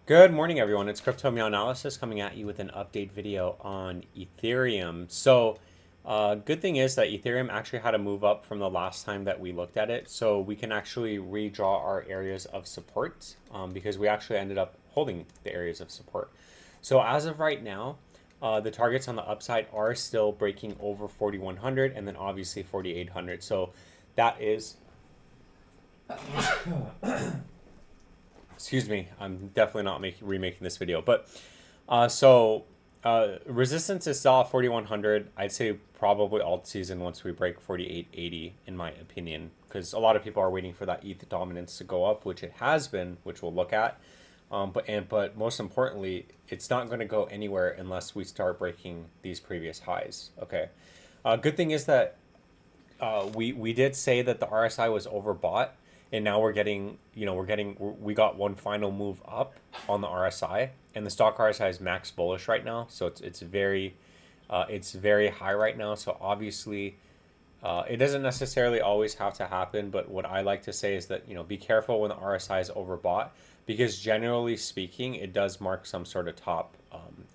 Good morning, everyone. It's Crypto Meow Analysis coming at you with an update video on Ethereum. Good thing is that Ethereum actually had a move up from the last time that we looked at it. So we can actually redraw our areas of support because we actually ended up holding the areas of support. So as of right now, the targets on the upside are still breaking over 4,100 and then obviously 4,800. So that is excuse me, I'm definitely not remaking this video, but resistance is still at 4,100. I'd say probably alt season once we break 4,880 in my opinion, because a lot of people are waiting for that ETH dominance to go up, which it has been, which we'll look at. But most importantly, it's not going to go anywhere unless we start breaking these previous highs. Okay. Good thing is that we did say that the RSI was overbought, and now we got one final move up on the RSI, and the stock RSI is max bullish right now, so it's very high right now. So obviously, it doesn't necessarily always have to happen, but what I like to say is that be careful when the RSI is overbought, because generally speaking, it does mark some sort of top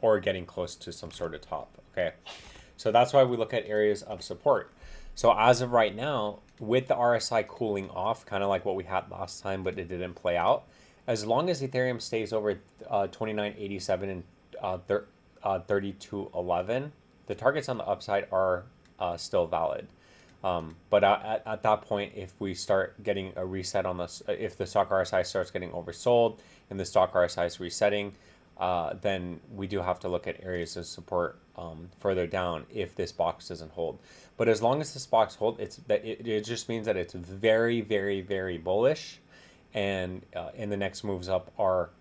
or getting close to some sort of top. Okay, so that's why we look at areas of support. So as of right now, with the RSI cooling off, kind of like what we had last time, but it didn't play out, as long as Ethereum stays over 2987 and 3211, the targets on the upside are still valid. But at that point, if we start getting a reset on this, if the stock RSI starts getting oversold and the stock RSI is resetting, then we do have to look at areas of support further down if this box doesn't hold. But as long as this box holds, it just means that it's very, very, very bullish, and the next moves up are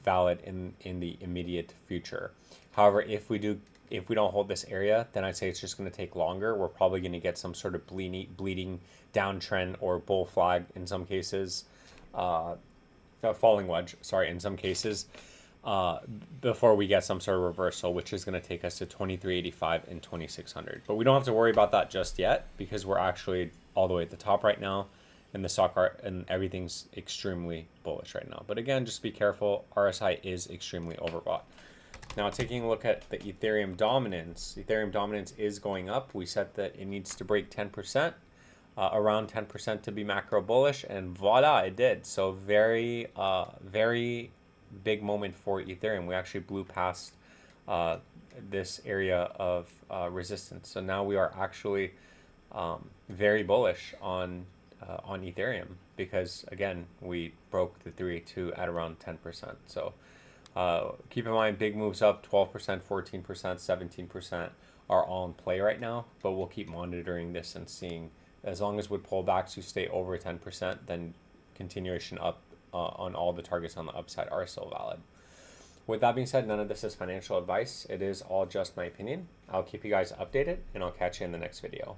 valid in the immediate future. However, if we don't hold this area, then I'd say it's just going to take longer. We're probably going to get some sort of bleeding downtrend or bull flag in some cases, falling wedge, sorry, in some cases, before we get some sort of reversal, which is going to take us to 2385 and 2600. But we don't have to worry about that just yet, because we're actually all the way at the top right now, and the stock and everything's extremely bullish right now. But again, just be careful. RSI is extremely overbought. Now, taking a look at the Ethereum dominance is going up. We said that it needs to break 10%, around 10% to be macro bullish, and voila, it did. So very, very big moment for Ethereum. We actually blew past this area of resistance. So now we are actually very bullish on Ethereum, because again, we broke the 382 at around 10%. So keep in mind, big moves up, 12%, 14%, 17% are all in play right now, but we'll keep monitoring this and seeing, as long as with pullbacks you stay over 10%, then continuation up on all the targets on the upside are still valid. With that being said, none of this is financial advice. It is all just my opinion. I'll keep you guys updated, and I'll catch you in the next video.